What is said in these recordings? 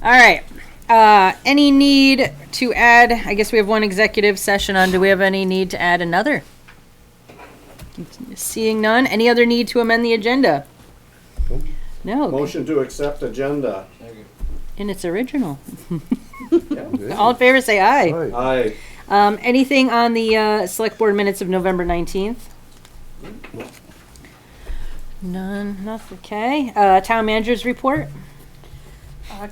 All right. Any need to add, I guess we have one executive session on. Do we have any need to add another? Seeing none. Any other need to amend the agenda? No. Motion to accept agenda. In its original. Yeah. All in favor, say aye. Aye. Anything on the select board minutes of November 19th? None. Nothing. Okay. Town manager's report.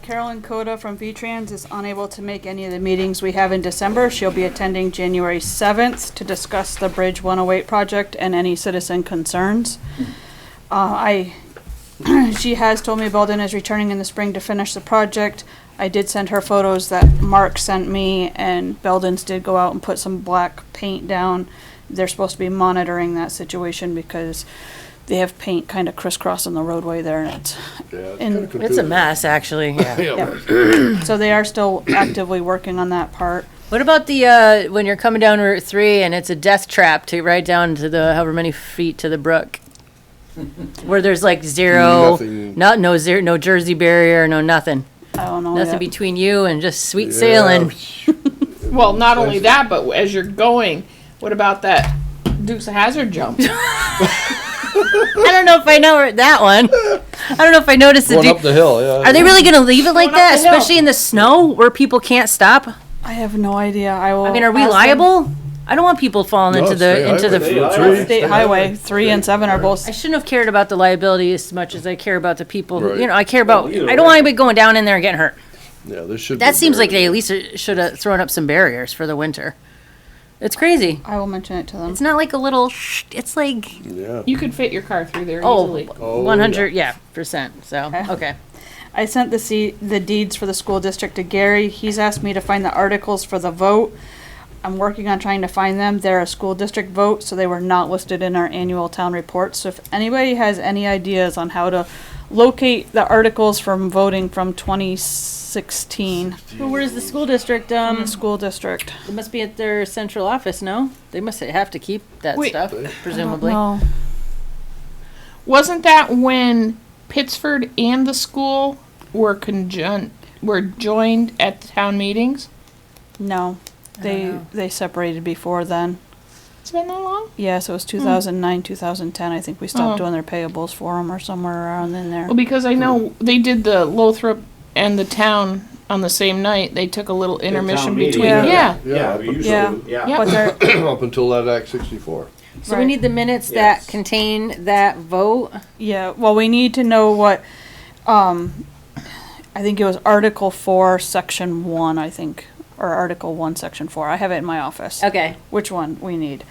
Carolyn Coda from VTrans is unable to make any of the meetings we have in December. She'll be attending January 7th to discuss the Bridge 108 project and any citizen concerns. She has told me Belden is returning in the spring to finish the project. I did send her photos that Mark sent me, and Belden's did go out and put some black paint down. They're supposed to be monitoring that situation because they have paint kind of crisscrossing the roadway there, and It's a mess, actually. Yeah. so they are still actively working on that part. What about the when you're coming down Route 3 and it's a death trap to right down to the however many feet to the brook, where there's like zero, no Jersey barrier, no nothing, I don't know. nothing yet. between you and just sweet sailing. Well, not only that, but as you're going, what about that Dukes of Hazzard jump? I don't know if I know that one. I don't know if I noticed the. Going up the hill, yeah. Are they really going to leave it like Going up that, the hill. especially in the snow where people can't stop? I have no idea. I will. I mean, are we ask them. liable? I don't want people falling No, into the stay highway. State Highway 3 and 7 are both. I shouldn't have cared about the liability as much as I care about the people. Who, Right. I care about. either I don't way. want anybody going down in there and getting hurt. Yeah, there should be. That seems like they barriers. at least should have thrown up some barriers for the winter. It's crazy. I will mention it to them. It's not like a little. It's like Yeah. You could fit your car through there oh, easily. 100 percent. So okay. I sent the deeds for the school district to Gary. He's asked me to find the articles for the vote. I'm working on trying to find them. They're a school district vote, so they were not listed in our annual town report. So if anybody has any ideas on how to locate the articles from voting from 2016, Well, where's the school district? the school district. It must be at their central office. No, they must have to keep that Wait. stuff, presumably. No, Wasn't that when Pittsford and the school were joined at the town meetings? no, they separated before then. It's been that long? Yeah, so it was 2009, 2010. I think we stopped Oh. doing their payables for them or somewhere around in there. Well, because I know they did the Lothrop and the town on the same night. They took a little intermission meeting. between. Yeah. Yeah, we usually Yeah. do, yeah. Yeah. But they're, Up until that Act 64. So we Right. need the minutes Yes. that contain that vote. yeah, well, we need to know what, I think it was Article 4, Section 1, I think, or Article 1, Section 4. I have it in my office. Okay. Which one we need.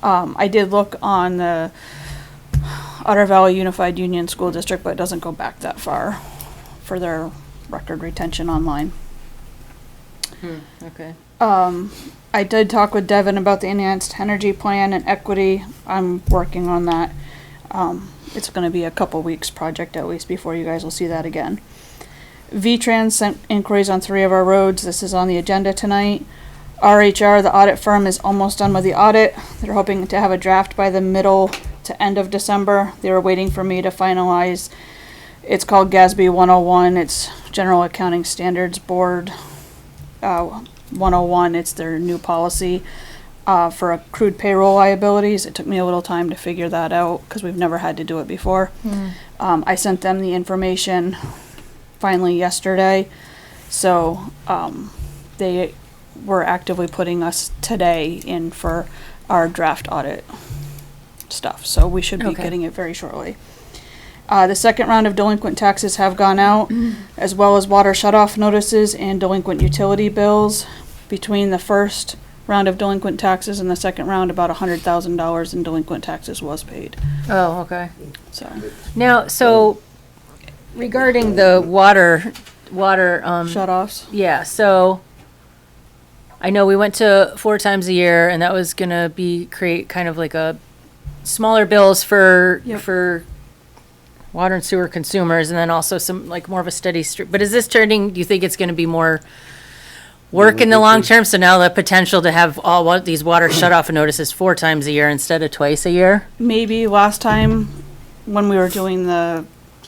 I did look on the Otter Valley Unified Union School District, but it doesn't go back that far for their record retention online. Okay. I did talk with Devin about the enhanced energy plan and equity. I'm working on that. It's gonna be a couple weeks project at least before you guys will see that again. VTrans sent inquiries on 3 of our roads. This is on the agenda tonight. RHR, the audit firm, is almost done with the audit. They're hoping to have a draft by the middle to end of December. They were waiting for me to finalize. It's called GASB 101. It's General Accounting Standards Board 101. It's their new policy for accrued payroll liabilities. It took me a little time to figure that out because we've never had to do it before. I sent them the information finally yesterday. So they were actively putting us today in for our draft audit stuff. So we should be Okay. getting it very shortly. The second round of delinquent taxes have gone out, as well as water shutoff notices and delinquent utility bills. Between the first round of delinquent taxes and the second round, about $100,000 in delinquent taxes was paid. Oh, okay. So Now, so regarding the water, shutoffs. yeah, so I know we went to 4 times a year and that was gonna create kind of like a smaller bills for, Yep. for water and sewer consumers and then also some, like more of a steady stream. But is this turning, do you think it's gonna be more work in the long term? So now the potential to have these water shut-off notices 4 times a year instead of twice a year? Maybe last time when we were doing the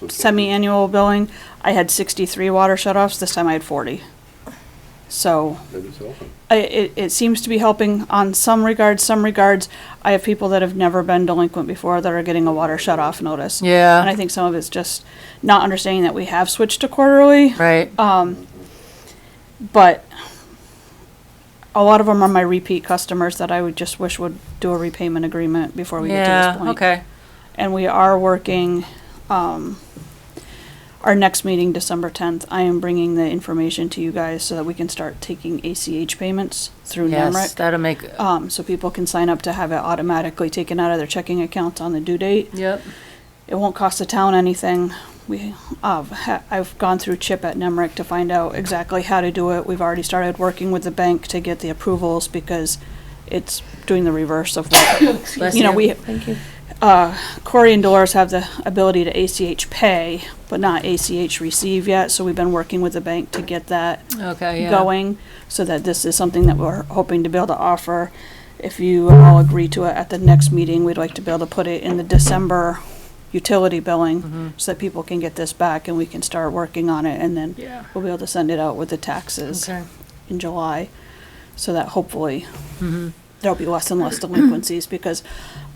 semi-annual billing, I had 63 water shutoffs. This time I had 40. So Maybe it's helping. it seems to be helping on some regards. Some regards, I have people that have never been delinquent before that are getting a water shutoff notice. Yeah. And I think some of it's just not understanding that we have switched to quarterly. Right. But a lot of them are my repeat customers that I would just wish would do a repayment agreement before we get to this Yeah, point. okay. And we are working, our next meeting, December 10th, I am bringing the information to you guys so that we can start taking ACH payments through Yes, NEMRIC. that'll make, So people can sign up to have it automatically taken out of their checking accounts on the due date. yep. It won't cost the town anything. I've gone through CHIP at NEMRIC to find out exactly how to do it. We've already started working with the bank to get the approvals because it's doing the reverse of what, Bless you know, you. Thank you. Corey and Dolores have the ability to ACH pay, but not ACH receive yet, so we've been working with the bank to get that Okay, yeah. going, so that this is something that we're hoping to be able to offer. If you all agree to it at the next meeting, we'd like to be able to put it in the December utility billing, so that people can get this back and we can start working on it, and then Yeah. we'll be able to send it out with the taxes Okay. in July, so that hopefully there'll be less and less delinquencies, because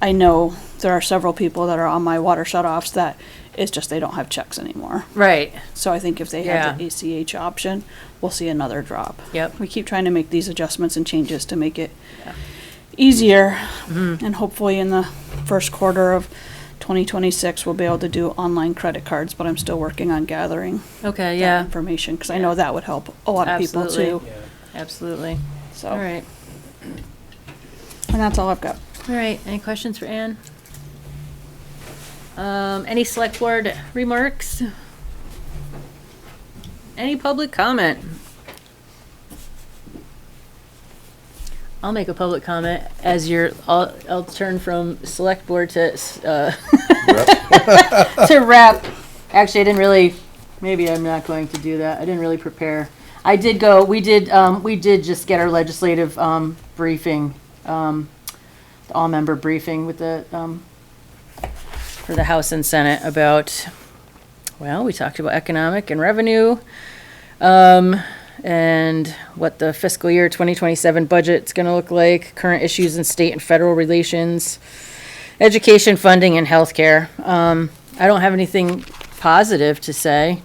I know there are several people that are on my water shutoffs that it's just they don't have checks anymore. Right, So I think if they Yeah. have the ACH option, we'll see another drop. yep. We keep trying to make these adjustments and changes to make it easier, and hopefully in the first quarter of 2026, we'll be able to do online credit cards, but I'm still working on gathering Okay, that yeah, information, because I know that would help a lot of people Absolutely. too. absolutely. So, All right, and that's all I've got. all right. Any questions for Ann? Any select board remarks? Any public comment? I'll make a public comment as I'll turn from select board to, to rep. Actually, I didn't really, maybe I'm not going to do that. I didn't really prepare. I did go, we did just get our legislative, briefing, the all-member briefing with the, for the House and Senate about, well, we talked about economic and revenue, and what the fiscal year 2027 budget's gonna look like, current issues in state and federal relations, education funding, and healthcare. I don't have anything positive to say,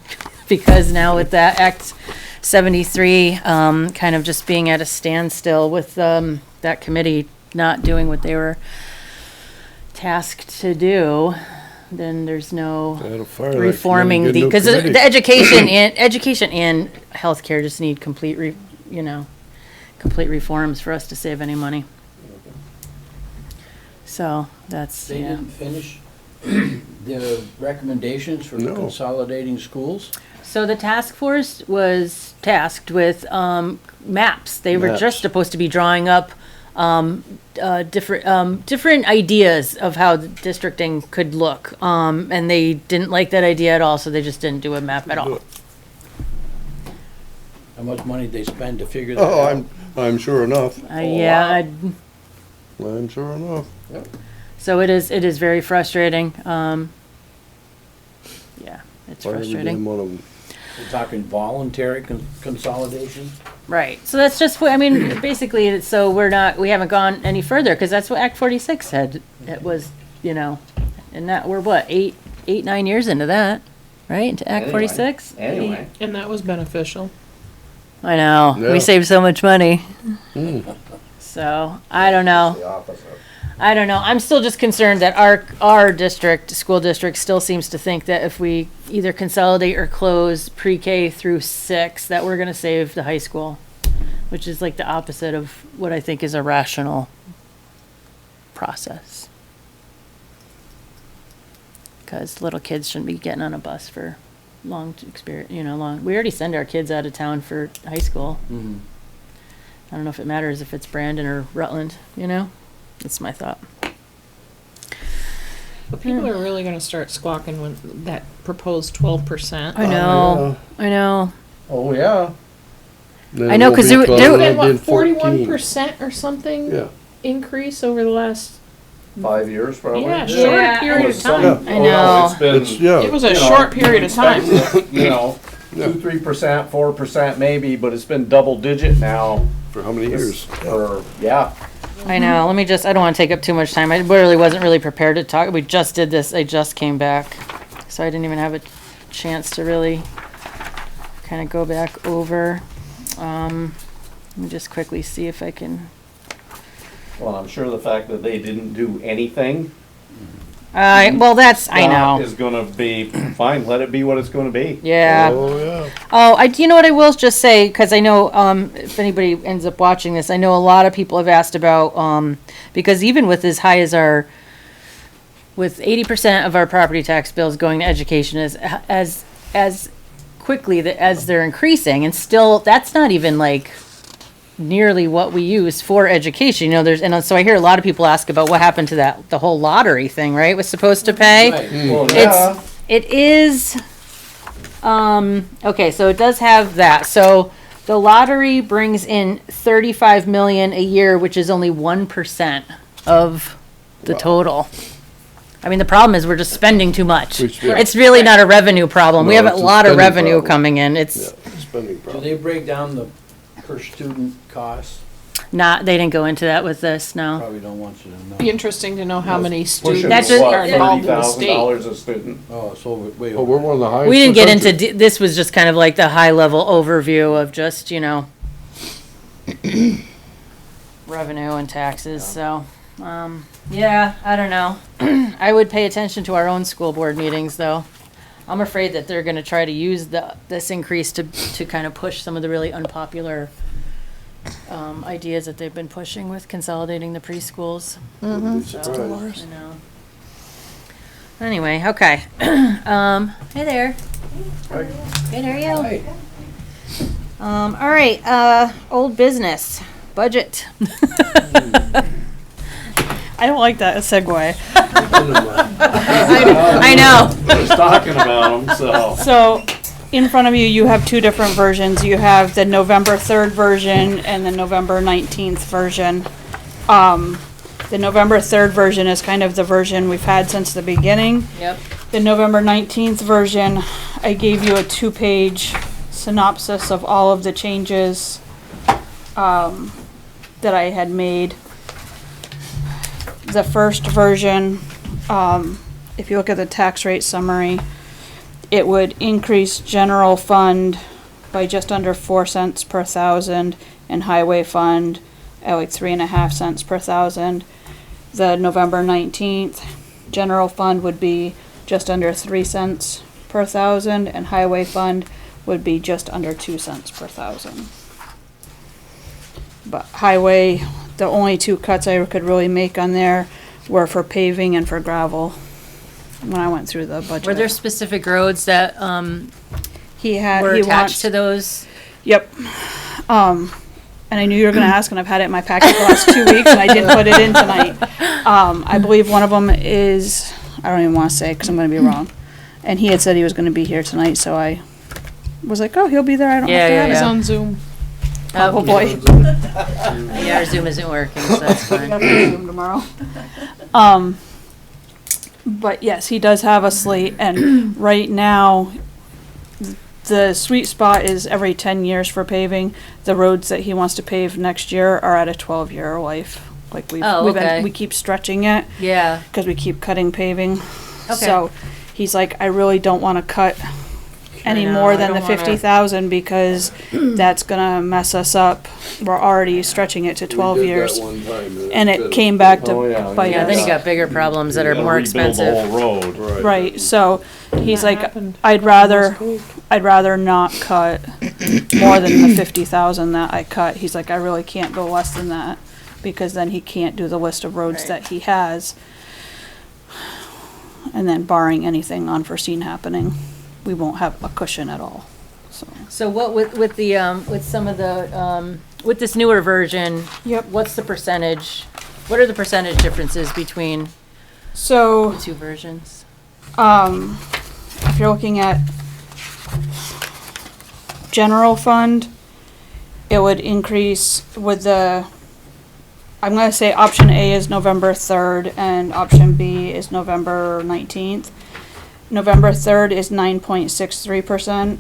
because now with that Act 73, kind of just being at a standstill with, that committee not doing what they were tasked to do, then there's no That'll fire that reforming committee, the, get a because new committee. the education and healthcare just need complete complete reforms for us to save any money. So that's, They yeah. didn't finish the recommendations for No. consolidating schools? So the task force was tasked with, maps. They were Maps. just supposed to be drawing up, different ideas of how the districting could look. And they didn't like that idea at all, so they just didn't do a map at all. How much money did they spend to figure that Oh, out? I'm sure enough. Yeah, I'm sure enough. so it is very frustrating. Yeah, it's Fire every damn frustrating. one of 'em. We're talking voluntary consolidation? Right, so that's just, I mean, basically, so we haven't gone any further, because that's what Act 46 said. It was, and that, we're what, 9 years into that, right, into Act Anyway. 46? Anyway, And that was beneficial. I know, Yeah. we saved so much money. So, I don't know. the opposite. I don't know. I'm still just concerned that our district, school district, still seems to think that if we either consolidate or close pre-K through 6, that we're gonna save the high school, which is like the opposite of what I think is a rational process. Because little kids shouldn't be getting on a bus for long experience, we already send our kids out of town for high school. Mhm. I don't know if it matters if it's Brandon or Rutland, That's my thought. But people are really gonna start squawking when that proposed 12%. I know, I know. Oh, yeah. Then I know, it won't 'cause be there- 12, there- it'll And be what, 14. 41% or something Yeah. increase over the last 5 years probably. Yeah, Yeah, short period of Some- time. I oh, no, know. It's been, It's, yeah. It was a you know, short period of time. you know, Yeah. 2-3%, 4% maybe, but it's been double digit now For how many years? for, yeah. I know, let me just, I don't wanna take up too much time, I really wasn't really prepared to talk, we just did this, I just came back, so I didn't even have a chance to really kinda go back over. Let me just quickly see if I can, Well, I'm sure the fact that they didn't do anything. well, that's, I know, Is gonna be, fine, let it be what it's gonna be. yeah. Oh, yeah. Oh, you know what I will just say, because I know, if anybody ends up watching this, I know a lot of people have asked about, because even with as high as with 80% of our property tax bills going to education as quickly as they're increasing, and still, that's not even like nearly what we use for education, you know, so I hear a lot of people ask about what happened to the whole lottery thing, right, was supposed to pay? Right. Well, yeah, It is, okay, so it does have that. So the lottery brings in 35 million a year, which is only 1% of the total. I mean, the problem is we're just spending too much. Yeah. It's really not a revenue problem. We No, have a it's a lot of spending revenue problem. coming in. Yeah, It's spending Do problem. they break down the per student costs? not, they didn't go into that with this, no. Probably don't want you to Be know. interesting to know how many pushing students That's what, are involved in the state. $30,000 a student. Oh, so way Oh, we're over. one of the highest. We didn't get in into, the country. this was just kind of like the high level overview of just, you know, revenue and taxes, so, yeah, I don't know. I would pay attention to our own school board meetings, though. I'm afraid that they're gonna try to use this increase to kind of push some of the really unpopular, ideas that they've been pushing with consolidating the preschools. Wouldn't be So, surprised. I know. Anyway, okay. Hey there. Good, how are you? Hey, All right, old business, budget. I don't like that segue. I know. I was talking about them, so. So, in front of you, you have two different versions. You have the November 3rd version and the November 19th version. The November 3rd version is kind of the version we've had since the beginning. Yep. The November 19th version, I gave you a 2-page synopsis of all of the changes that I had made. The first version, if you look at the tax rate summary, it would increase general fund by just under 4 cents per thousand and highway fund at like 3.5 cents per thousand. The November 19th, general fund would be just under 3 cents per thousand and highway fund would be just under 2 cents per thousand. But highway, the only two cuts I could really make on there were for paving and for gravel when I went through the budget. Were there specific roads that, He had, were he attached wants, to those? yep. And I knew you were gonna ask and I've had it in my packet the last 2 weeks and I didn't put it in tonight. I believe one of them is, I don't even wanna say, cause I'm gonna be wrong. And he had said he was gonna be here tonight, so I was like, oh, he'll be there, I don't Yeah, have to yeah, have It's it. on Zoom. Oh boy. Yeah, our Zoom isn't working, so that's I got fine. to Zoom tomorrow. But yes, he does have a slate, and right now, the sweet spot is every 10 years for paving. The roads that he wants to pave next year are at a 12-year life. Like Oh, okay. we keep stretching it Yeah, because we keep cutting paving. Okay. So he's like, I really don't want to cut any know, more I than the don't wanna- 50,000 because that's gonna mess us up. We're already stretching it to 12 We did years. that one time, And it came back Oh, to yeah. bite yeah, then you us. got bigger problems that You are gotta more rebuild the expensive. whole road. Right, so he's That like, happened I'd rather not cut more than the 50,000 that I cut. He's like, I really can't go less than that because then he can't do the list of roads Right. that he has. And then barring anything unforeseen happening, we won't have a cushion at all, so. So what with the, with some of the, with this newer version, Yep. what's the percentage? What are the percentage differences between So, the two versions? if you're looking at general fund, it would increase with the I'm gonna say option A is November 3rd and option B is November 19th. November 3rd is 9.63%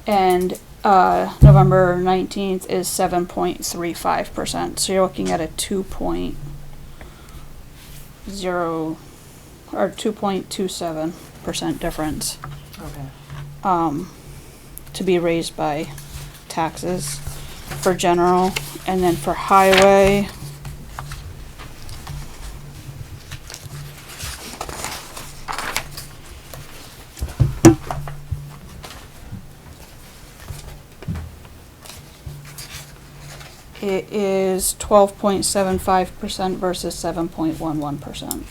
and November 19th is 7.35%. So you're looking at a 2.0 or 2.27% difference Okay. to be raised by taxes for general, and then for highway, it is 12.75% versus 7.11%. Can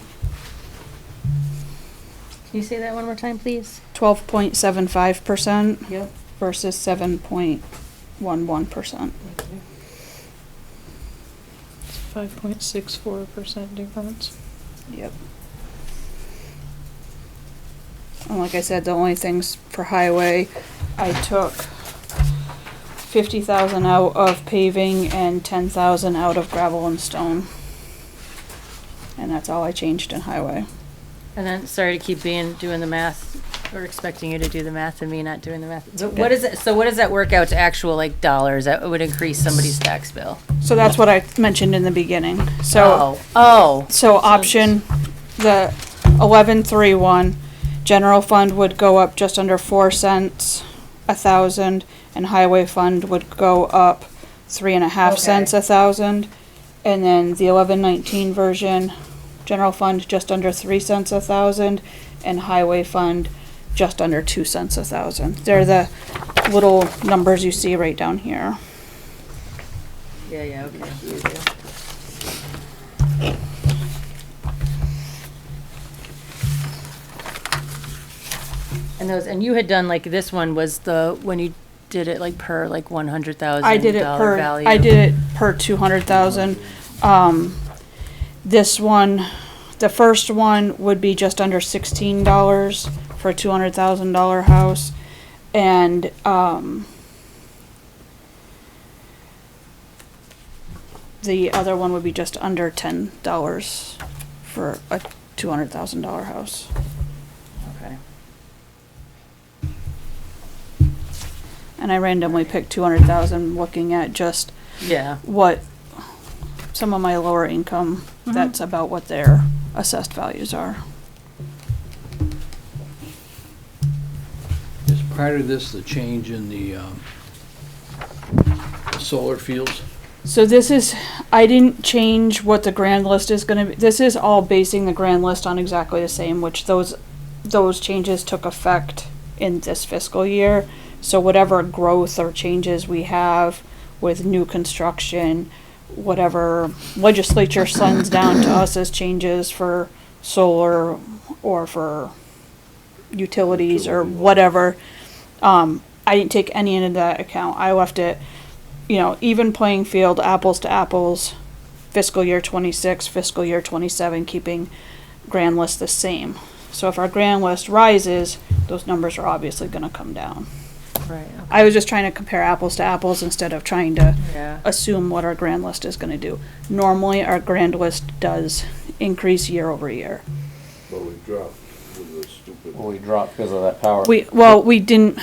you say that one more time, please? 12.75% Yep. versus 7.11%. 5.64% difference. Yep. And like I said, the only things for highway, I took 50,000 out of paving and 10,000 out of gravel and stone. And that's all I changed in highway. And then, sorry to keep doing the math, or expecting you to do the math and me not doing the math. So okay. what is it, so what does that work out to actual, like, dollars that would increase somebody's tax bill? So that's what I mentioned in the beginning. So, so option, the 1131, general fund would go up just under 4 cents a thousand, and highway fund would go up 3.5 cents a thousand. And then the 1119 version, general fund just under 3 cents a thousand, and highway fund just under 2 cents a thousand. They're the little numbers you see right down here. Yeah, okay. And those, and you had done, like, this one was when you did it, like, per, like, $100,000 I did it per, value. I did it per 200,000. This one, the first one would be just under $16 for a $200,000 house. And, the other one would be just under $10 for a $200,000 house. Okay. And I randomly picked 200,000 looking at just Yeah. what some of my lower income, that's about what their assessed values are. Is part of this the change in the solar fields? So this is, I didn't change what the grand list is gonna be. This is all basing the grand list on exactly the same, which those changes took effect in this fiscal year. So whatever growth or changes we have with new construction, whatever legislature sends down to us as changes for solar or for utilities or whatever, I didn't take any into that account. I left it, even playing field, apples to apples, fiscal year 26, fiscal year 27, keeping grand list the same. So if our grand list rises, those numbers are obviously gonna come down. Right. I was just trying to compare apples to apples instead of trying to Yeah. assume what our grand list is gonna do. Normally, our grand list does increase year over year. But we dropped with the stupid. Well, we dropped because of that power. We didn't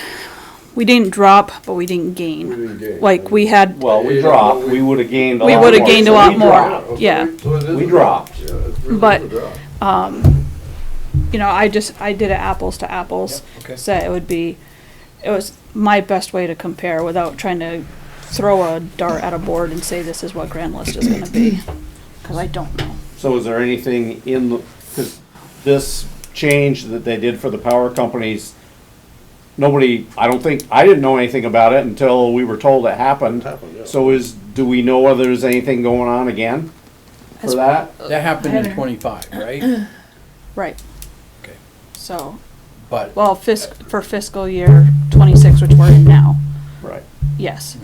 drop, but we didn't gain. We didn't gain. Like, we had, Well, we dropped, we would've gained a lot we more. would've gained a so lot we more. dropped. Yeah. So it is We a drop. dropped. Yeah, it's really But, a drop. I did it apples to apples. okay. So it was my best way to compare without trying to throw a dart at a board and say this is what grand list is gonna be, cause I don't know. So is there anything because this change that they did for the power companies, I didn't know anything about it until we were told it happened. Happened, yeah. So do we know whether there's anything going on again for that? That happened in haven't- 25, right? Right. Okay. So, But well, for fiscal year 26, which we're in now, Right. yes.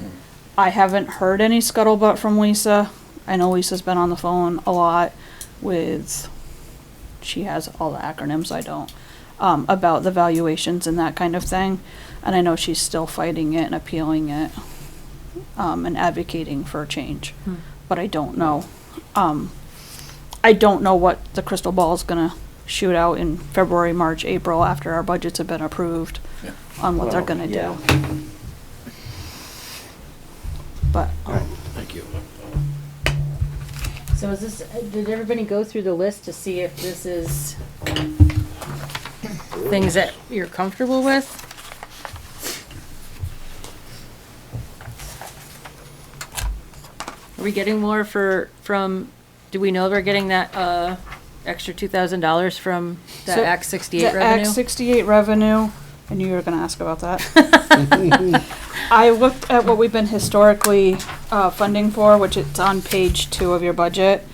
I haven't heard any scuttlebutt from Lisa. I know Lisa's been on the phone a lot she has all the acronyms, I don't, about the valuations and that kind of thing. And I know she's still fighting it and appealing it, and advocating for change. But I don't know. I don't know what the crystal ball is gonna shoot out in February, March, April, after our budgets have been approved Yeah. on what they're Well, gonna yeah. do. But, Thank you. So is this, did everybody go through the list to see if this is things that you're comfortable with? Are we getting more do we know we're getting that, extra $2,000 from that So, Act 68 the Act revenue? 68 revenue, I knew you were gonna ask about that. I looked at what we've been historically, funding for, which it's on page 2 of your budget.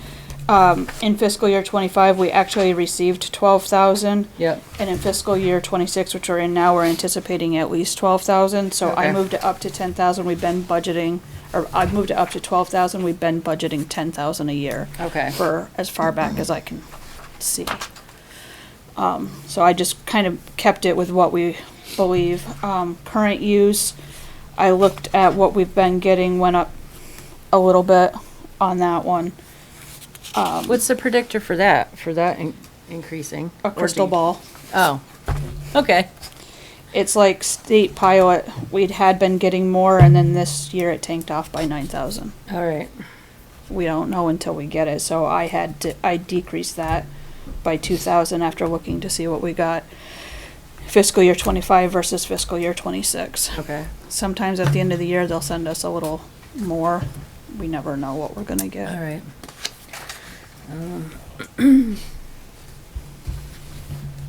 In fiscal year 25, we actually received 12,000. Yep, And in fiscal year 26, which we're in now, we're anticipating at least 12,000. So I Okay. moved it up to 10,000. We've been budgeting, or I moved it up to 12,000. We've been budgeting 10,000 a year okay. for as far back as I can see. So I just kind of kept it with what we believe. Current use, I looked at what we've been getting, went up a little bit on that one. What's the predictor for that, increasing? A Or crystal de- ball. Oh, okay. It's like state pilot, had been getting more, and then this year it tanked off by 9,000. All right. We don't know until we get it, so I decreased that by 2,000 after looking to see what we got fiscal year 25 versus fiscal year 26. Okay. Sometimes at the end of the year, they'll send us a little more. We never know what we're gonna All get. right.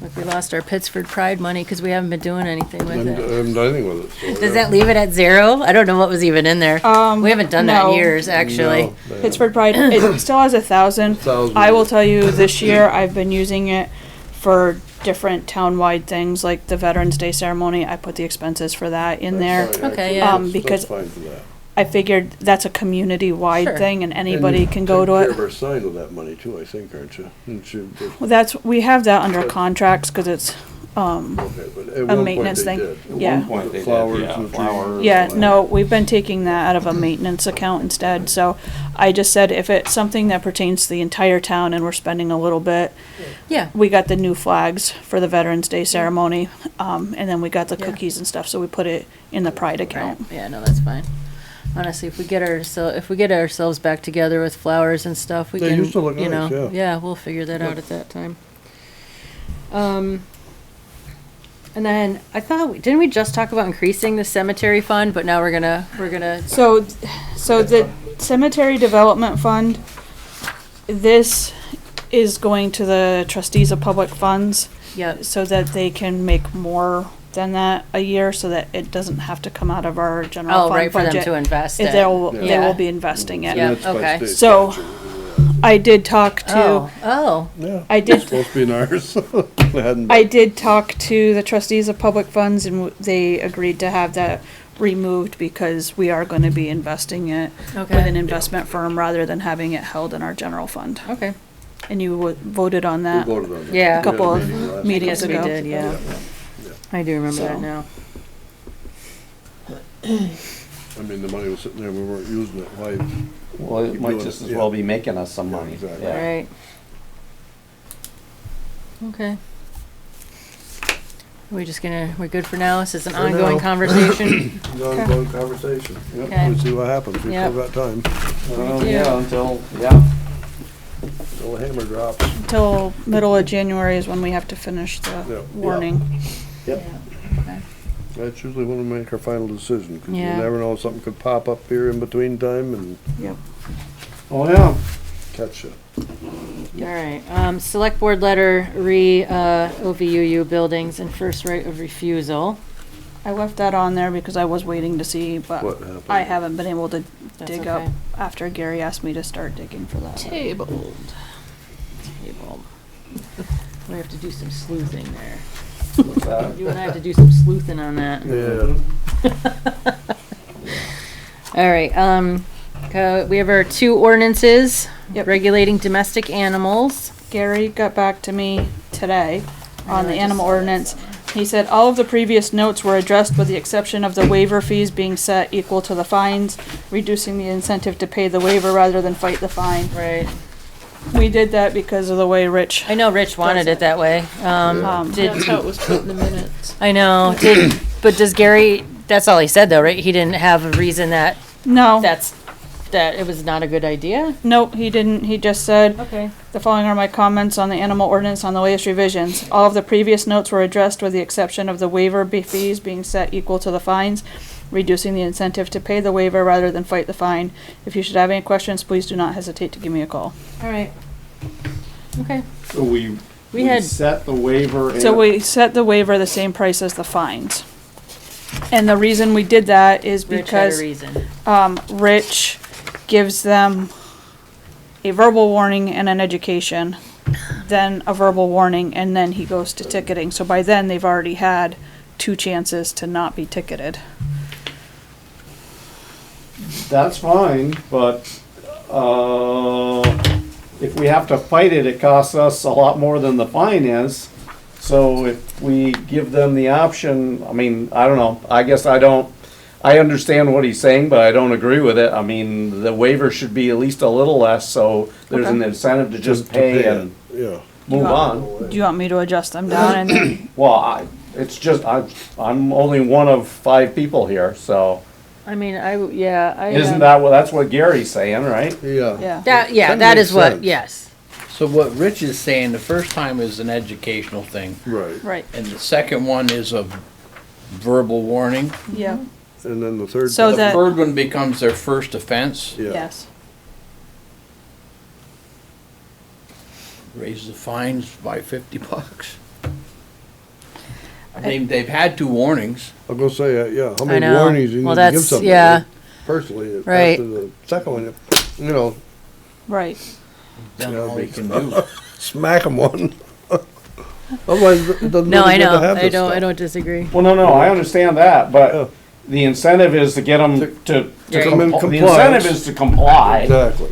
Look, we lost our Pittsford Pride money because we haven't been doing anything with I it. haven't done anything with it, so. Does that leave it at 0? I don't know what was even in there. We haven't done that in no. years, actually. Pittsford Pride, it still has 1,000. 1,000. I will tell you, this year, I've been using it for different town-wide things, like the Veterans Day ceremony. I put the expenses for that in there. Okay, yeah. Because That's fine for that. I figured that's a community-wide Sure. thing, and anybody And you can go to take care it. of our sign with that money too, I think, aren't you? Well, we have that under contracts, because it's, Okay, but at one point maintenance they thing. did. At Yeah. one point they did, Flowers yeah, and the flowers. yeah, and- no, we've been taking that out of a maintenance account instead, so I just said if it's something that pertains to the entire town and we're spending a little bit, Yeah. we got the new flags for the Veterans Day ceremony, and then we got the Yeah. cookies and stuff, so we put it in the Pride Right. account. Yeah, no, that's fine. Honestly, if we get ourselves back together with flowers and stuff, we They can, used to look you know, nice, yeah. we'll figure that out at that time. And then I thought, didn't we just talk about increasing the cemetery fund, but now we're gonna, So the cemetery development fund, this is going to the trustees of public funds, yeah, so that they can make more than that a year, so that it doesn't have to come out of our general oh, fund right, for them budget. to invest it. They Yeah. will be investing it. Yeah. That's by okay. state So- statute. I did talk Oh, to, oh, Yeah. I did- It's supposed to be in ours. They hadn't I been. did talk to the trustees of public funds, and they agreed to have that removed because we are gonna be investing it with an okay, investment firm rather than having it held in our general fund. okay. And you voted on We that. voted on that. Yeah. We had Couple of meeting last meetings Yes, we ago. did, yeah. I do remember that So- now. I mean, the money was sitting there, we weren't using it. Why? Well, it might Doing just it, as yeah. well be making us some Yeah, money. exactly. Yeah. Right. Okay. We're good for now? This is an For ongoing now. conversation? It's an ongoing conversation. Yep, Okay. we'll see what happens. We've Yep. still got time. Well, Yeah. yeah, until, yeah. Till the hammer drops. Until middle of January is when we have to finish the Yeah. warning. Yep. That's usually when we make our final decision, because you Yeah. never know, something could pop up here in between time and Yep. Oh, yeah. catch you. All right, select board letter, OVUU buildings and first right of refusal. I left that on there because I was waiting to see, but What happened? I haven't been able to That's dig up okay. after Gary asked me to start digging for that. Tabled. Table. We have to do some sleuthing there. What's that? You and I have to do some sleuthing on that. Yeah. All right, we have our 2 ordinances Yep. regulating domestic animals. Gary got back to me today on the I animal just- ordinance. He said all of the previous notes were addressed with the exception of the waiver fees being set equal to the fines, reducing the incentive to pay the waiver rather than fight the fine. Right. We did that because of the way Rich, I know Rich wanted it that way. Did, That's how it was put in the minutes. I know, but does Gary, that's all he said though, right? He didn't have a reason that no, that it was not a good idea? nope, he didn't. He just said, Okay. the following are my comments on the animal ordinance on the latest revisions. All of the previous notes were addressed with the exception of the waiver fees being set equal to the fines, reducing the incentive to pay the waiver rather than fight the fine. If you should have any questions, please do not hesitate to give me a call. All right. Okay. So we had- set the waiver and. So we set the waiver the same price as the fines. And the reason we did that is Rich had a because, reason. Rich gives them a verbal warning and an education, then a verbal warning, and then he goes to ticketing. So by then, they've already had 2 chances to not be ticketed. That's fine, but, if we have to fight it, it costs us a lot more than the fine is. So if we give them the option, I mean, I don't know, I guess I understand what he's saying, but I don't agree with it. I mean, the waiver should be at least a little less, so there's an Okay. incentive to just pay and Yeah. move on. Do you want me to adjust them down? And Well, it's just, I'm only one of 5 people here, so, I mean, isn't that what, that's what Gary's saying, right? Yeah. yeah, that That is makes what, sense. yes. So what Rich is saying, the first time is an educational thing, Right. right, and the second one is a verbal warning. yeah, And then the third. So The that- third one becomes their first offense, Yeah. yes. raise the fines by $50. I mean, they've had 2 warnings. I'll go say, yeah, how I many know. warnings you Well, need to give that's- somebody? yeah. Personally, Right. after the second one, you know, Right. Then Yeah, all they because- can do. smack them one. Otherwise, it doesn't No, really I good know, to have I this don't, I stuff. don't disagree. Well, no, I understand that, Yeah. but the incentive is to get them to Yeah. Come in the compliance. incentive is to comply, Exactly.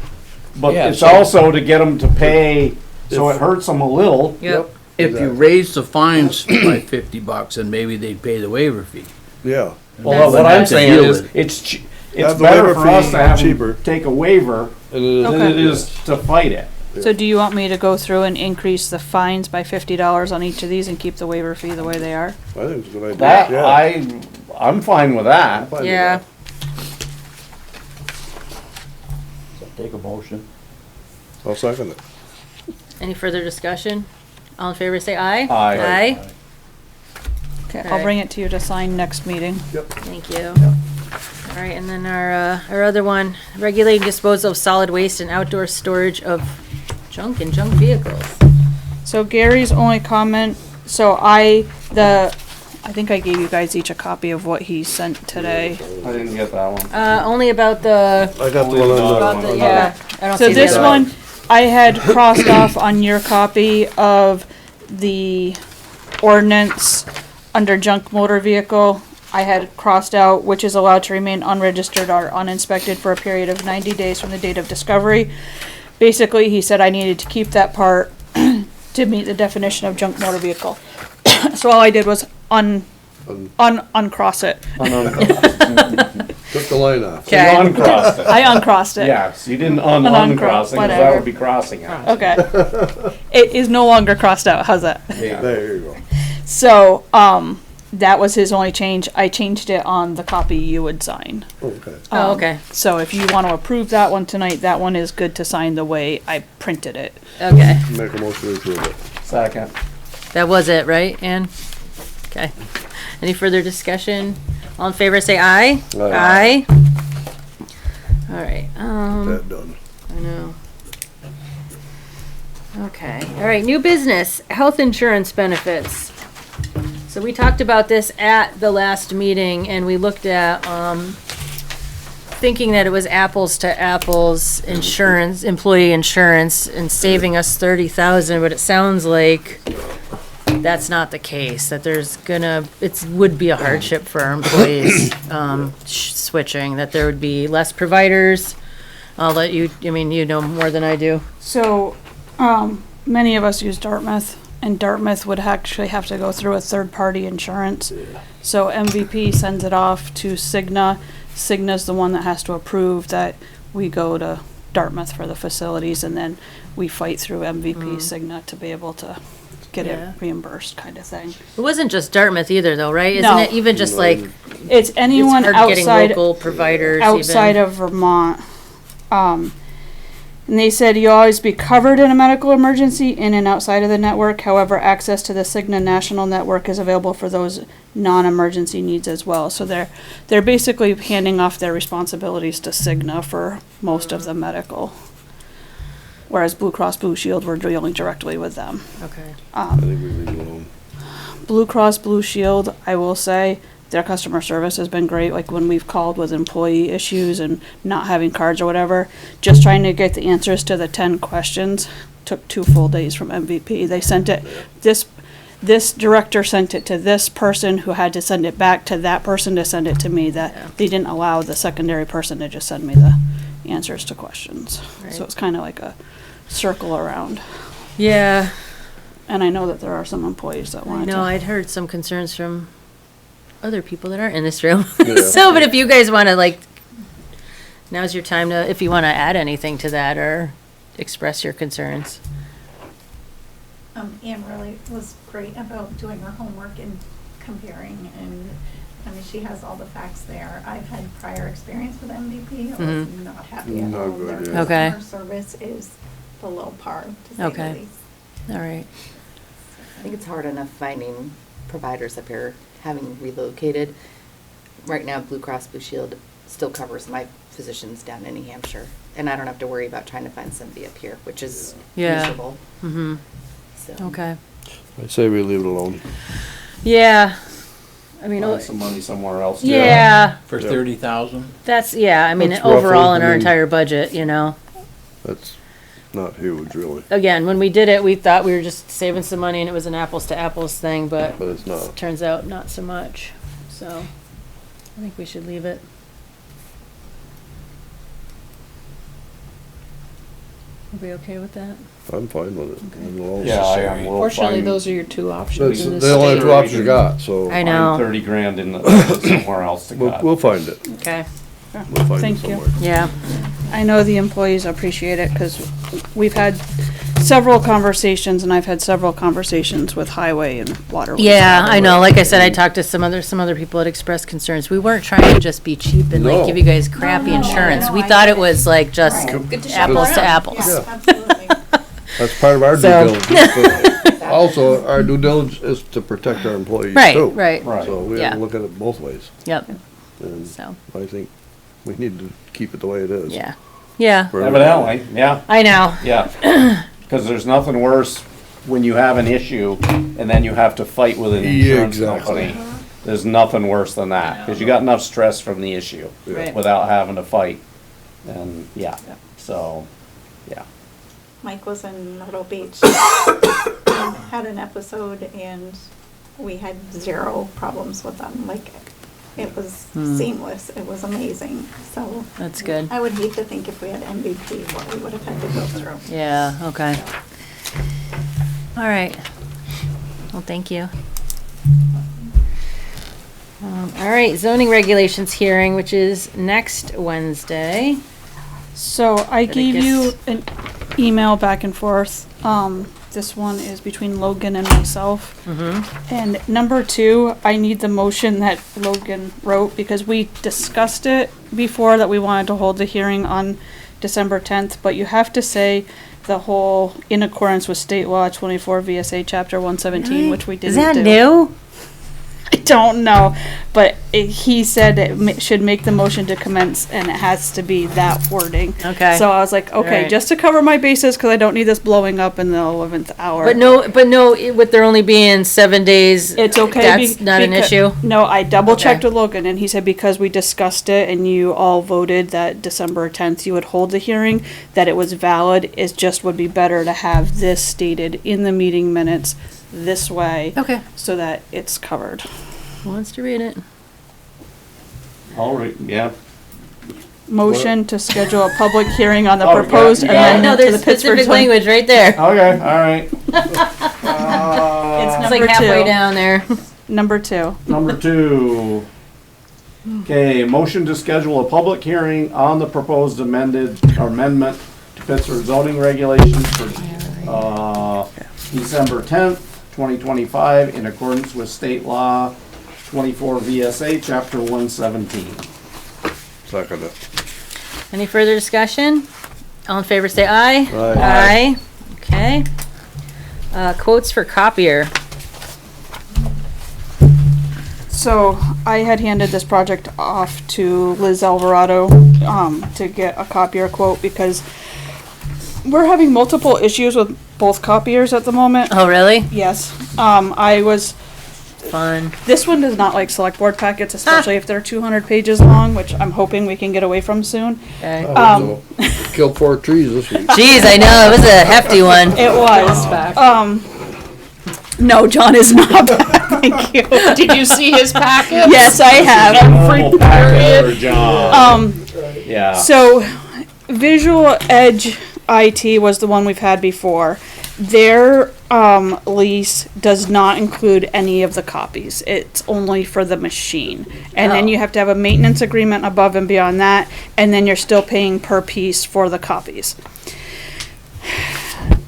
but Yeah, it's so- also to get them to pay, so it hurts them a little. Yep. If you raise the fines by $50, then maybe they'd pay the waiver fee. Yeah. Well, That's- what I'm that's a saying deal is, with it's Have the better waiver for us fee to have cheaper. them take a waiver And it than Okay. it is to fight it. So do you want me to go through and increase the fines by $50 on each of these and keep the waiver fee the way they are? I think it's a good idea. That, Yeah. I'm fine with I'm that. fine with Yeah. that. Take a motion. I'll second it. Any further discussion? All in favor, say aye. Aye. Aye. Okay, Okay. I'll bring it to you to sign next meeting. Thank you. All right, and then our other one, regulating disposal of solid waste and outdoor storage of junk and junk vehicles. So Gary's only comment, so I think I gave you guys each a copy of what he sent today. I didn't get that one. Only about the, I got the one about the, on yeah, I don't So see the this other one, I had crossed off on your copy of the ordinance under junk motor vehicle. I had crossed out which is allowed to remain unregistered or uninspected for a period of 90 days from the date of discovery. Basically, he said I needed to keep that part to meet the definition of junk motor vehicle. So all I did was uncross it. Took the line off. So you Okay. uncrossed it. I uncrossed it. Yes, you didn't uncross, uncross it, 'cause that whatever. would be crossing out. Okay. It is no longer crossed out. How's that? There you go. So, that was his only change. I changed it on the copy you would sign. Okay. Oh, okay, So if you want to approve that one tonight, that one is good to sign the way I printed it. okay. Make a motion to approve it. Second. That was it, right, Ann? Okay. Any further discussion? All in favor, say aye. Aye. All right, That done. I know. Okay, all right, new business, health insurance benefits. So we talked about this at the last meeting and we looked at, thinking that it was apples to apples insurance, employee insurance and saving us 30,000, but it sounds like that's not the case, that there's would be a hardship for our employees, switching, that there would be less providers. I'll let you, I mean, you know more than I do. So, many of us use Dartmouth And Dartmouth would actually have to go through a third-party insurance. So MVP sends it off to Cigna. Cigna's the one that has to approve that we go to Dartmouth for the facilities, and then we fight through MVP Cigna to be able to get Yeah. it reimbursed, kind of thing. It wasn't just Dartmouth either, though, right? Isn't No. it even just like It's anyone it's hard getting outside local providers outside even? of Vermont. And they said you'll always be covered in a medical emergency in and outside of the network. However, access to the Cigna national network is available for those non-emergency needs as well. So they're basically handing off their responsibilities to Cigna for most of the medical. Whereas Blue Cross Blue Shield, we're dealing directly with them. Okay. I think we leave it alone. Blue Cross Blue Shield, I will say, their customer service has been great. Like when we've called with employee issues and not having cards or whatever, just trying to get the answers to the 10 questions took 2 full days from MVP. They sent it, this director sent it to this person who had to send it back to that person to send it to me, that they didn't allow the secondary person to just send me the answers to questions. Right. So it's kind of like a circle around. Yeah, And I know that there are some employees that I want know. to. I'd heard some concerns from other people that aren't in this room. Yeah. So, but if you guys want to, like, now's your time to, if you want to add anything to that or express your concerns. Anne really was great about doing her homework and comparing, and, I mean, she has all the facts there. I've had prior experience with MVP. I was not happy at Not all. good, Their yeah. Okay. customer service is below par, to say Okay. the least. All right. I think it's hard enough finding providers up here, having relocated. Right now, Blue Cross Blue Shield still covers my physicians down in New Hampshire, and I don't have to worry about trying to find somebody up here, which is Yeah. miserable. Mm-hmm. So. Okay. I'd say we leave it alone. Yeah. I mean, Find some money somewhere else. yeah, For Yeah. 30,000? that's, yeah, I mean, That's overall roughly, in I our mean- entire budget, you know. That's not huge, really, Again, when we did it, we thought we were just saving some money and it was an apples to apples thing, but but it's not. turns out not so much. So I think we should leave it. Are we okay with that? I'm fine with it. Leave it alone. Yeah, I am. We'll Fortunately, find- those are your 2 options That's in this the only state. 2 options you got, so I know. Find 30 grand in the, somewhere else to cut. we'll find it. Okay. We'll find it Thank you. somewhere. Yeah. I know the employees appreciate it because we've had several conversations, and I've had several conversations with highway and waterways. Yeah, I know. Like I said, I talked to some other people that expressed concerns. We weren't trying to just be cheap and like No. give you guys crappy No, insurance. no, We I thought get it was like just Right. Good to shop apples to around. apples. Yeah, absolutely. That's part of our due So- diligence. but Also, our due diligence is to protect our employees Right, too. right. Right. So we Yeah. have to look at it both ways. Yep. And So, I think we need to keep it the way it is. yeah. Yeah. For everybody. Evidently, yeah, I know. yeah. Because there's nothing worse when you have an issue and then you have to fight with an Yeah, insurance exactly. company. There's nothing worse than that, because you got enough stress from the issue Right. without having to fight. And, yeah, so, yeah. Mike was in Myrtle Beach, had an episode, and we had 0 problems with them. Like, it was seamless. It was amazing. So That's good. I would hate to think if we had MVP, what we would have had to go through. Yeah, okay. All right. Well, thank you. All right, zoning regulations hearing, which is next Wednesday. So I But I gave guess- you an email back and forth. This one is between Logan and myself. And number 2, I need the motion that Logan wrote because we discussed it before that we wanted to hold the hearing on December 10th, but you have to say the whole in accordance with state law 24 VSA chapter 117, which we didn't Is that do. new? I don't know, but he said it should make the motion to commence, and it has to be that wording. Okay. So I was like, okay, Alright. just to cover my bases, because I don't need this blowing up in the 11th hour. But no, with there only being 7 days. It's okay. That's not an issue? No, I double checked Okay. with Logan, and he said because we discussed it and you all voted that December 10th you would hold the hearing, that it was valid. It just would be better to have this stated in the meeting minutes this way. Okay. So that it's covered. Who wants to read it? Yeah. Motion to schedule a public hearing on the Oh, proposed yeah, Yeah, amendment no, to there's the Pittsford specific zoning. language right there. Okay, all right. It's number like halfway two. down there. Number 2. Number 2. Okay, motion to schedule a public hearing on the proposed amendment to Pittsford zoning regulations for, December 10th, 2025, in accordance with state law 24 VSA, chapter 117. Second it. Any further discussion? All in favor, say aye. Aye. Aye. Okay. Quotes for copier. So I had handed this project off to Liz Alvarado to get a copier quote because we're having multiple issues with both copiers at the moment. Oh, really? Yes. Fun. This one does not like Selectboard packets, especially if they're 200 pages long, which I'm hoping we can get away from soon. Okay. Killed 4 trees this week. Jeez, I know, it was a hefty one. It was. No, John is not back. Thank you. Did you see his packet? Yes, I have. Normal packet for John. Yeah. So, Visual Edge IT was the one we've had before. Their lease does not include any of the copies. It's only for the machine. And then you have to have a maintenance agreement above and beyond that, and then you're still paying per piece for the copies.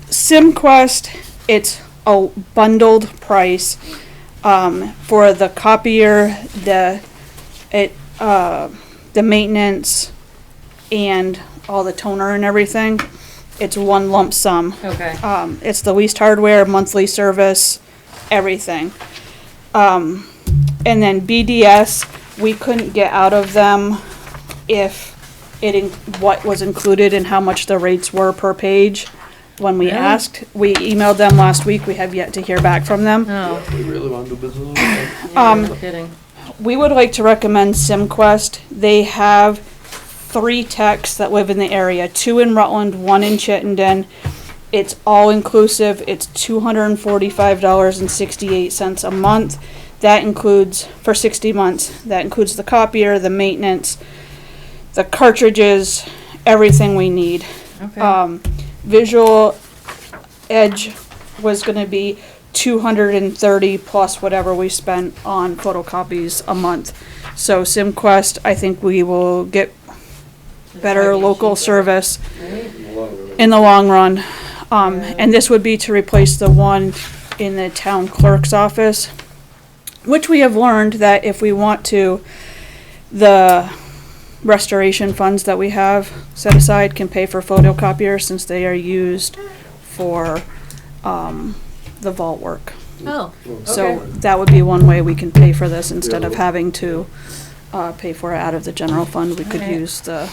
SimQuest, it's a bundled price for the copier, the maintenance, and all the toner and everything. It's one lump sum. Okay. It's the leased hardware, monthly service, everything. And then BDS, we couldn't get out of them if what was included and how much the rates were per page. When we asked, we emailed them last week. We have yet to hear back from them. Oh, We really want to do business with them? no kidding. We would like to recommend SimQuest. They have 3 techs that live in the area, 2 in Rutland, 1 in Chittenden. It's all inclusive. It's $245.68 a month. That includes, for 60 months, that includes the copier, the maintenance, the cartridges, everything we need. Okay. Visual Edge was gonna be $230 plus whatever we spent on photocopies a month. So SimQuest, I think we will get better local service in the long run. And this would be to replace the one in the town clerk's office, which we have learned that if we want to, the restoration funds that we have set aside can pay for photocopiers since they are used for the vault work. Oh, So okay. that would be one way we can pay for this instead of having to pay for it out of the general fund. We could Okay. use the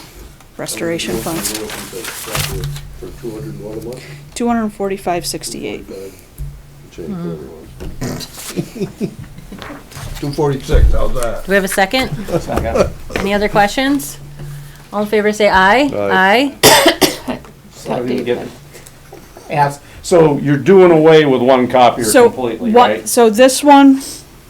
restoration funds. For 200 and what a month? $245.68. Change what it was. 246, how's that? Do we have a second? Second. Any other questions? All in favor, say aye. Aye. So I didn't get asked. So you're doing away with one copier So completely, what? right? So this one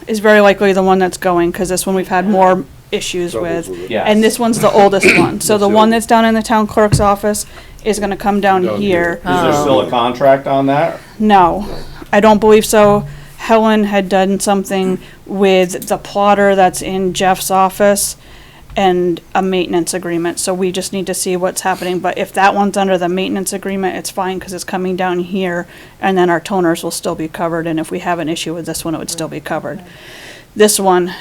is very likely the one that's going because this one we've had more issues Troubles with. with it. Yes. And this one's the oldest one. So the That's one it. that's down in the town clerk's office is gonna come down Down here. Is there still a contract on that? No, I don't believe so. Helen had done something with the plotter that's in Jeff's office and a maintenance agreement, so we just need to see what's happening. But if that one's under the maintenance agreement, it's fine, cause it's coming down here, and then our toners will still be covered, and if we have an issue with this one, it would still be covered. This one,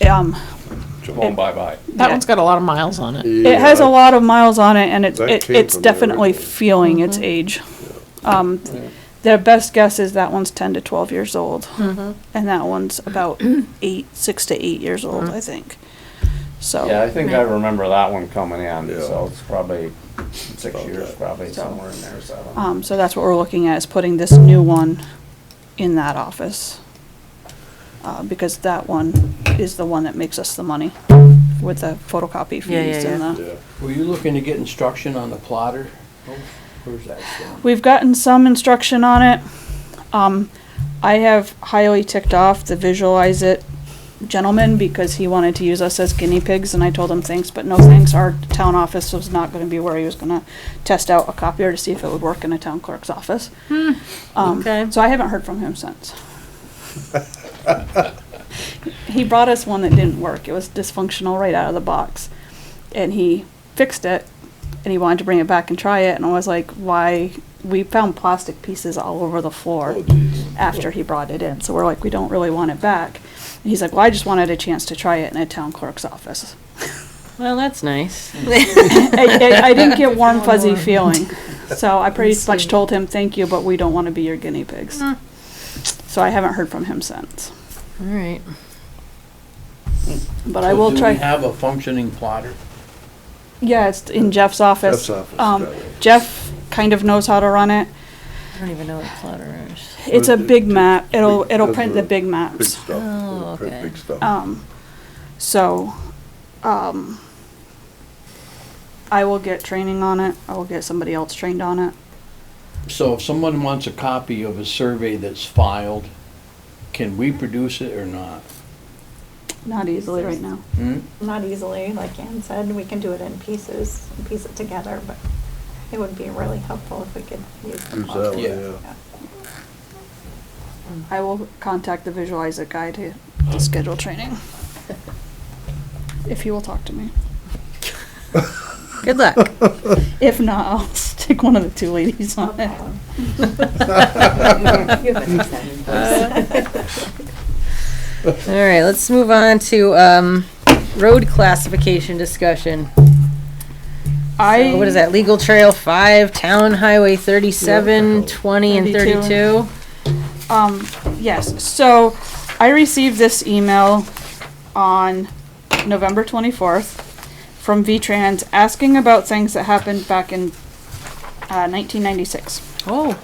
Going bye-bye. That one's got a lot of miles on it. it has a lot of miles on it, and That came it's from there definitely originally. feeling its age. Their best guess is that one's 10 to 12 years old, and that one's about 6 to 8 years old, I think. So Yeah, I think I remember that one coming in, Yeah. so it's probably 6 years, probably somewhere in there, 7. so that's what we're looking at, is putting this new one in that office. Because that one is the one that makes us the money with the photocopy fees and the. Yeah. Were you looking to get instruction on the plotter? Where's that from? We've gotten some instruction on it. I have highly ticked off the Visualize It gentleman because he wanted to use us as guinea pigs, and I told him thanks, but no thanks. Our town office was not gonna be where he was gonna test out a copier to see if it would work in a town clerk's office. Okay. So I haven't heard from him since. He brought us one that didn't work. It was dysfunctional right out of the box. And he fixed it, and he wanted to bring it back and try it, and I was like, why? We found plastic pieces all over the floor after he brought it in, so we're like, we don't really want it back. And he's like, well, I just wanted a chance to try it in a town clerk's office. Well, that's nice. I didn't get warm fuzzy feeling, so I pretty much told him, thank you, but we don't want to be your guinea pigs. So I haven't heard from him since. All right. But I will Do we try. have a functioning plotter? Yeah, it's in Jeff's office. Jeff's office, got it. Jeff kind of knows how to run it. I don't even know what a plotter is. It's a big map. It'll Does print the big Big maps. stuff. Oh, It'll print okay. Big stuff. So, I will get training on it. I will get somebody else trained on it. So if someone wants a copy of a survey that's filed, can we produce it or not? Not easily right now. Hmm? Not easily, like Ann said, we can do it in pieces, and piece it together, but it would be really helpful if we could use the Use that plotter. one, Yeah. yeah. I will contact the Visualize It guy to schedule training. If he will talk to me. Good luck. If not, I'll stick one of the two ladies on it. You have an exciting All right, let's move on to road classification discussion. So what is that? Legal Trail 5, Town Highway 37, 20, and 32. 32? Yes, so I received this email on November 24th from VTrans asking about things that happened back in 1996. Oh,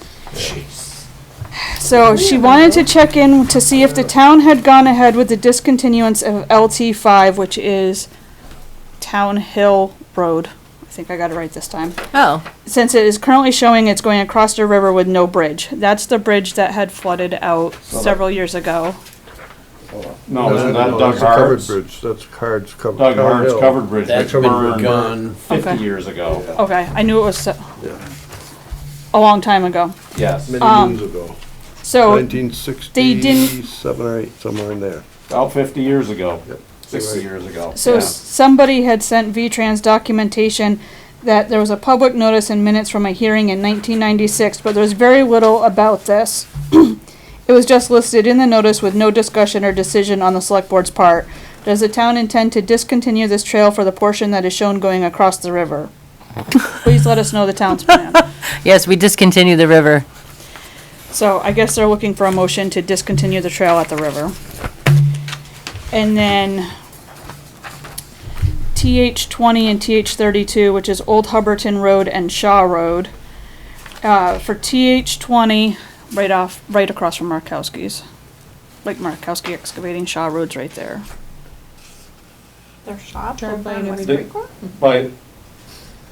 So she wanted to check in to see if the town had gone ahead with the discontinuance of LT5, which is Town Hill Road. I think I got it right this time. oh, Since it is currently showing it's going across the river with no bridge. That's the bridge that had flooded out several years ago. No, isn't that No, Doug that's a covered Hart's? bridge, that's Hard's covered. Doug Town Hart's Hill. covered bridge, That's which been burned begun. 50 Okay. years ago. Okay, I knew it was Yeah, a long time ago. Yes, many moons ago. So 1967 or 8, somewhere in there. about 50 years ago, Yep. 60 Right. years ago. So yeah. somebody had sent VTrans documentation that there was a public notice and minutes from a hearing in 1996, but there was very little about this. It was just listed in the notice with no discussion or decision on the select board's part. Does the town intend to discontinue this trail for the portion that is shown going across the river? Please let us know the town's plan. yes, we discontinued the river. So I guess they're looking for a motion to discontinue the trail at the river. And then TH20 and TH32, which is Old Hubbardton Road and Shaw Road. For TH20, right across from Markowski's. Like Markowski Excavating, Shaw Road's right there. Their shop Drive over by in it West every day. Freeport? By,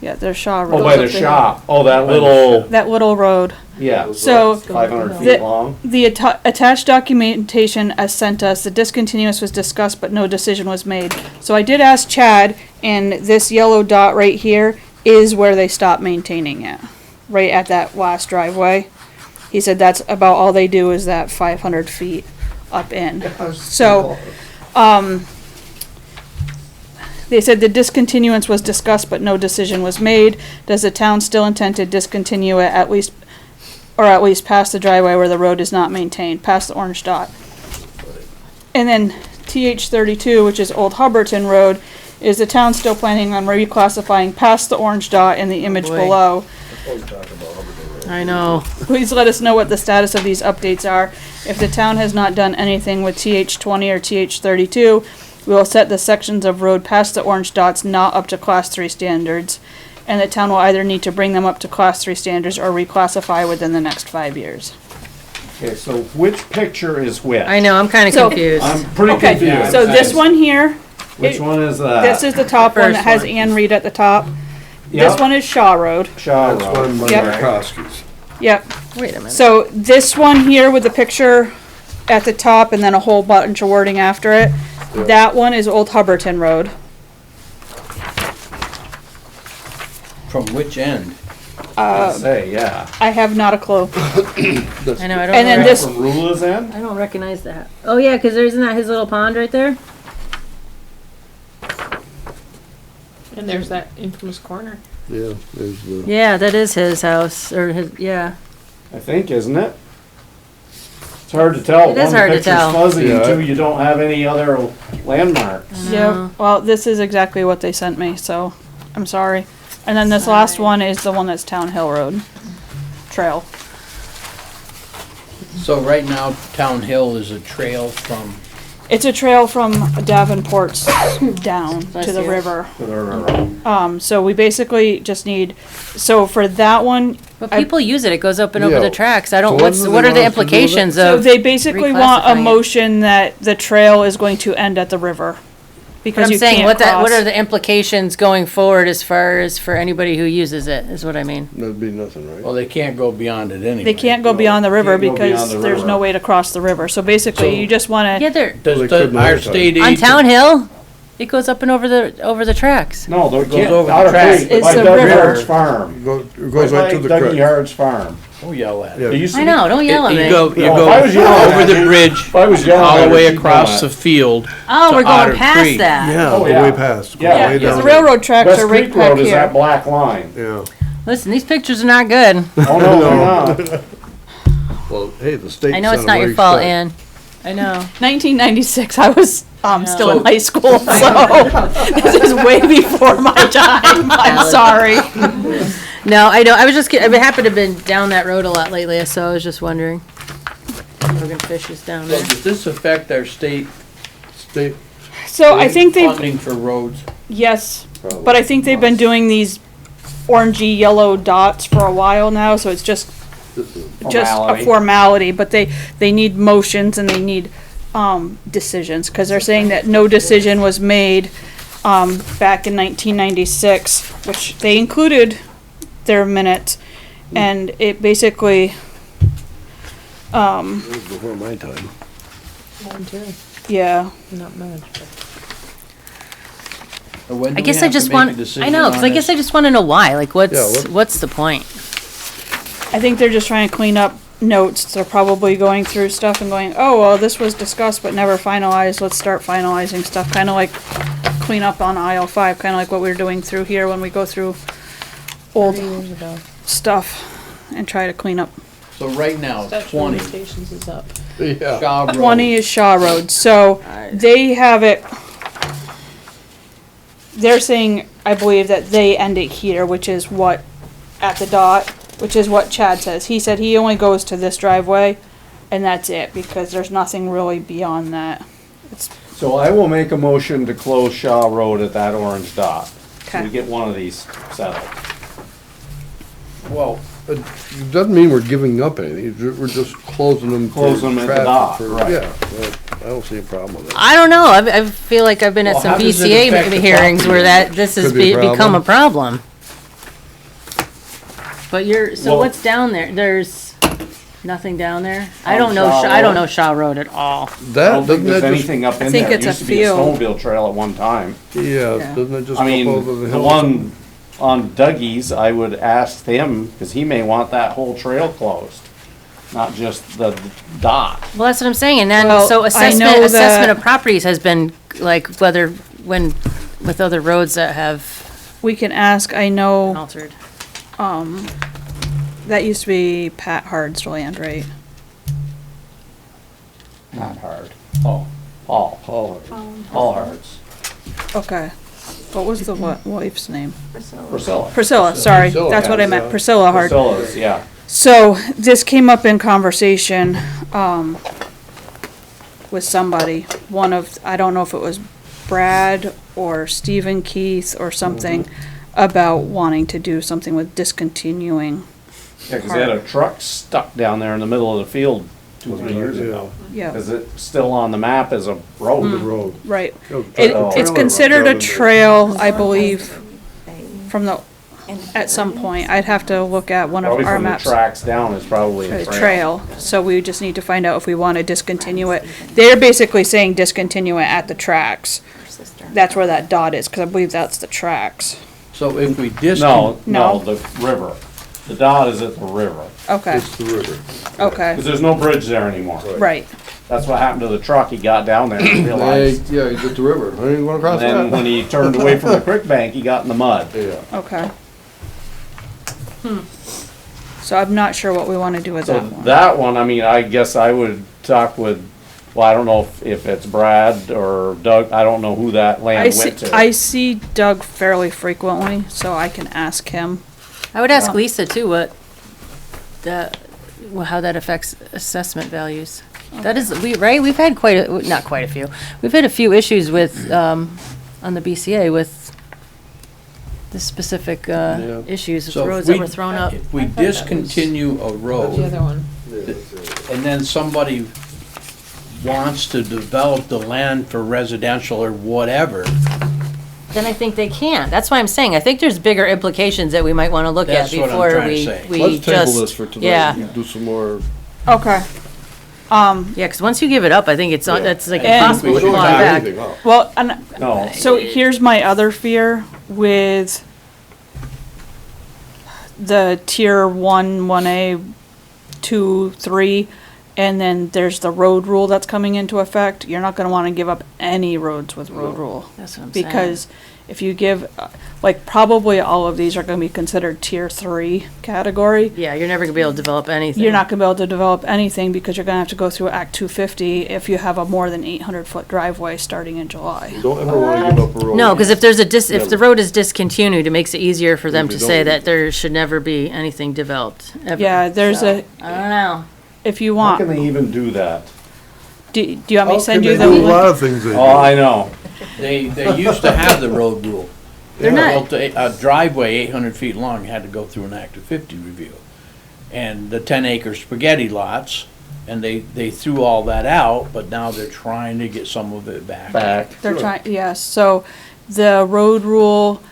Yeah, there's Shaw Road. oh, by the shop. Oh, that little, That little road. yeah, So 500 The- feet long. the attached documentation as sent us, the discontinuance was discussed, but no decision was made. So I did ask Chad, and this yellow dot right here is where they stopped maintaining it, right at that last driveway. He said that's about all they do is that 500 feet up in. So, they said the discontinuance was discussed, but no decision was made. Does the town still intend to discontinue it at least past the driveway where the road is not maintained, past the orange dot? And then TH32, which is Old Hubbardton Road, is the town still planning on reclassifying past the orange dot in the image boy. below? I know. Please let us know what the status of these updates are. If the town has not done anything with TH20 or TH32, we will set the sections of road past the orange dots not up to Class 3 standards, and the town will either need to bring them up to Class 3 standards or reclassify within the next 5 years. Okay, so which picture is which? I know, I'm kind of So- confused. I'm pretty Okay, confused. so this one here, Which one is that? this is the top one that First has one. Ann Reed at the top. Yep. This one is Shaw Road. Shaw That's Road. one by Yep. Markowski's. Yep. Wait a minute. So this one here with the picture at the top and then a whole bunch of wording after it, Yeah. that one is Old Hubbardton Road. From which end? Say, yeah. I have not a clue. I know, I don't. And then know. this- From Rula's end? I don't recognize that. Oh yeah, because isn't that his little pond right there? And there's that infamous corner. Yeah, there's the, Yeah, that is his house, or his, yeah. I think, isn't it? It's hard to tell. It is One hard to picture's tell. fuzzy Yeah. and two, you don't have any other landmarks. Yeah, well, this is exactly what they sent me, so I'm sorry. And then this last one is the one that's Town Hill Road Trail. So right now, Town Hill is a trail from, It's a trail from Davenport's down Bless to the you. river. Or- So we basically just need, so for that one, But people use it. It goes up and over Yeah. the tracks. I don't. So What's what do what they are the want us to do with it? implications so of? they basically want a reclassifying it. motion that the trail is going to end at the river. But Because I'm you saying, can't what cross. are the implications going forward as far as for anybody who uses it? Is what I mean. that'd be nothing, well, right? they can't go beyond it anyway. They can't go beyond the river Can't go beyond because the there's river. no way to cross the river. So basically, So- you just wanna. Yeah, there Does Well, they couldn't our advertise. state on aid? Town Hill, it goes up and over the tracks. No, they Goes can't, over the Otter track. Creek, It's by the Doug river. Yard's farm. It goes right to the Doug creek. Yard's farm. Don't yell at Yeah. it. It used to I be- know. Don't yell at You me. go, No, if I was you yelling go at over the you- bridge, If I was yelling all at the her, way she'd know across that. the field. Oh, to we're going Otter past Creek. that. Yeah, Oh, the yeah. way past. Yeah. way Because down the there. railroad tracks West are right Creek Road back is that here. black line. Yeah. Listen, these pictures are not good. Oh, no, they're not. Well, hey, the state I know it's sent not them your where fault, you Ann. I know. 1996, I was still in So- high school, so this is way before my time. I'm Valid. sorry. No, I don't. I was just kidding. I happen to have been down that road a lot lately, so I was just wondering. Logan Fish is down So there. does this affect our state State, So I think they, funding for roads? yes, but I think they've been doing these orangey yellow dots for a while now, so it's just a Formality. formality, but they need motions and they need, decisions, cause they're saying that no decision was made, back in 1996, which they included their minutes, and it basically, it was before my time. yeah, Not much. Or when do I we guess I have to just make a want. I decision know, because on I guess this? I just want to know why. Like, Yeah, what- what's the point? I think they're just trying to clean up notes. They're probably going through stuff and going, oh, well, this was discussed but never finalized. Let's start finalizing stuff. Kind of like clean up on aisle 5, kind of like what we were doing through here when we go through old stuff and try to clean up. So right now, Statute of 20, limitations is up. Yeah. Shaw Road. 20 is Shaw Road. So they have it, they're saying, I believe that they end it here, which is what, at the dot, which is what Chad says. He said he only goes to this driveway and that's it, because there's nothing really beyond that. So I will make a motion to close Shaw Road at that orange dot. So we Okay. get one of these settled. Well, It doesn't mean we're giving up anything, we're just closing them. for Closing them at the traffic dot, for- right. Yeah, well, I don't see a problem with it. I don't know. I feel like I've been at Well, some how does it BCA affect the hearings property where owner? that this has Could be a become a problem. But so Well- what's down there? There's nothing down there. I On don't know. Shaw I don't Road? know Shaw Road at all. I That, don't think doesn't there's that just, anything up in think there. It it's a used to be a field. snowmobile trail at one time. yeah, Yeah. doesn't it just I go mean, over the the hill? one on Dougie's, I would ask him, because he may want that whole trail closed, not just the dot. Well, that's what I'm saying. And then Well, so I assessment know assessment that- of properties has been like when with other roads that have We can ask, I know, altered. that used to be Pat Hard's land, right? Not hard. Oh, Paul. Paul Hards. Okay. What was the wife's name? Priscilla. Priscilla, sorry, Priscilla, that's what I meant, yeah. Priscilla Hard. Priscilla's, yeah. So, this came up in conversation, with somebody, I don't know if it was Brad or Stephen Keith or something, about wanting to do something with discontinuing. Yeah, because they had a truck stuck down there in the middle of the field 2 or 3 years Yeah. ago. Yeah, Because it's still on the map as a The road. road. right. Oh, It, trailer it's road considered down a in there. trail, I believe, from the, at some point. I'd have to look at one of Probably our from the maps. tracks down is probably A a trail. trail, so we just need to find out if we wanna discontinue it. They're basically saying discontinue it at the tracks. That's where that dot is, cause I believe that's the tracks. so if we No, No. the river. The dot is at the river, Okay, It's the river. okay, because there's no bridge there anymore. right. That's what happened to the truck. He got down there and Hey, realized. yeah, he's at the river. I ain't going across And then when that. he turned away from the creek bank, he got in the mud. Yeah. Okay. So I'm not sure what we wanna do with So that one. that one, I mean, I guess I would talk with, well, I don't know if it's Brad or Doug, I don't know who that land went I to. see Doug fairly frequently, so I can ask him. I would ask Lisa too, how that affects assessment values. That is, we've had not quite a few, we've had a few issues with, on the BCA with the specific, issues, So if roads that we- were thrown up. If we discontinue a The road, other one. and then somebody wants to develop the land for residential or whatever, Then I think they can. That's why I'm saying, I think there's bigger implications that we might want to look at That's what I'm before trying to we, say. we Let's table just. this for tonight. Yeah, and Do some more. Okay. yeah, because once you give it up, I think it's, that's like And- impossible to We claw shouldn't it have back. Anything up. Well, and No, so here's my other fear with the tier 1, 1A, 2, 3, and then there's the road rule that's coming into effect. You're not gonna wanna give up any roads with road rule. That's what I'm saying. Because if you give, like, probably all of these are gonna be considered tier 3 category. Yeah, you're never gonna be able to develop anything. You're not gonna be able to develop anything because you're gonna have to go through Act 250 if you have a more than 800-foot driveway starting in July. Don't ever wanna give up a road. No, because if there's if the Never. road is discontinued, it makes it easier for them If to you say don't- that there should never be anything developed, ever. Yeah, there's So, a, I don't know. if you how can want, they even do that? do you want me How to send can you they the do a lot link? of things they do. Oh, I know. they used to have the road rule. They're not- Built a driveway 800 feet long had to go through an Act of 50 review. And the 10-acre spaghetti lots, and they threw all that out, but now they're trying to get some of it back. They're trying, yes, so the road rule,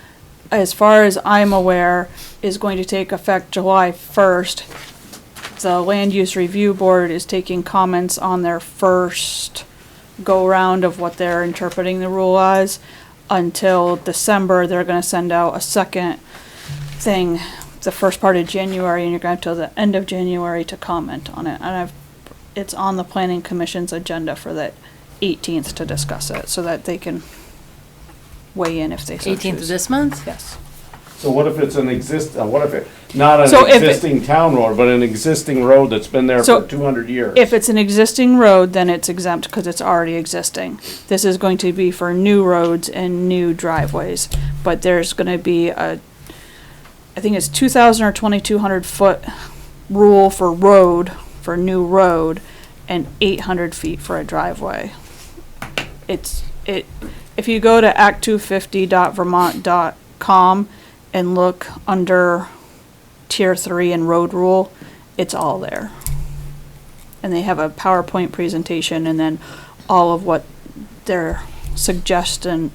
as far as I'm aware, is going to take effect July 1st. The Land Use Review Board is taking comments on their first go-round of what they're interpreting the rule as. Until December, they're gonna send out a second thing, the first part of January, and you're gonna have till the end of January to comment on it. And it's on the Planning Commission's agenda for the 18th to discuss it, so that they can weigh in if they so choose. 18th of this month? Yes. So what if it's not So an if it- existing town road, but an existing road that's been there So for 200 years? If it's an existing road, then it's exempt because it's already existing. This is going to be for new roads and new driveways, but there's gonna be I think it's 2,000 or 2,200 foot rule for new road, and 800 feet for a driveway. If you go to act250.vermont.com and look under tier 3 and road rule, it's all there. And they have a PowerPoint presentation and then all of what they're suggesting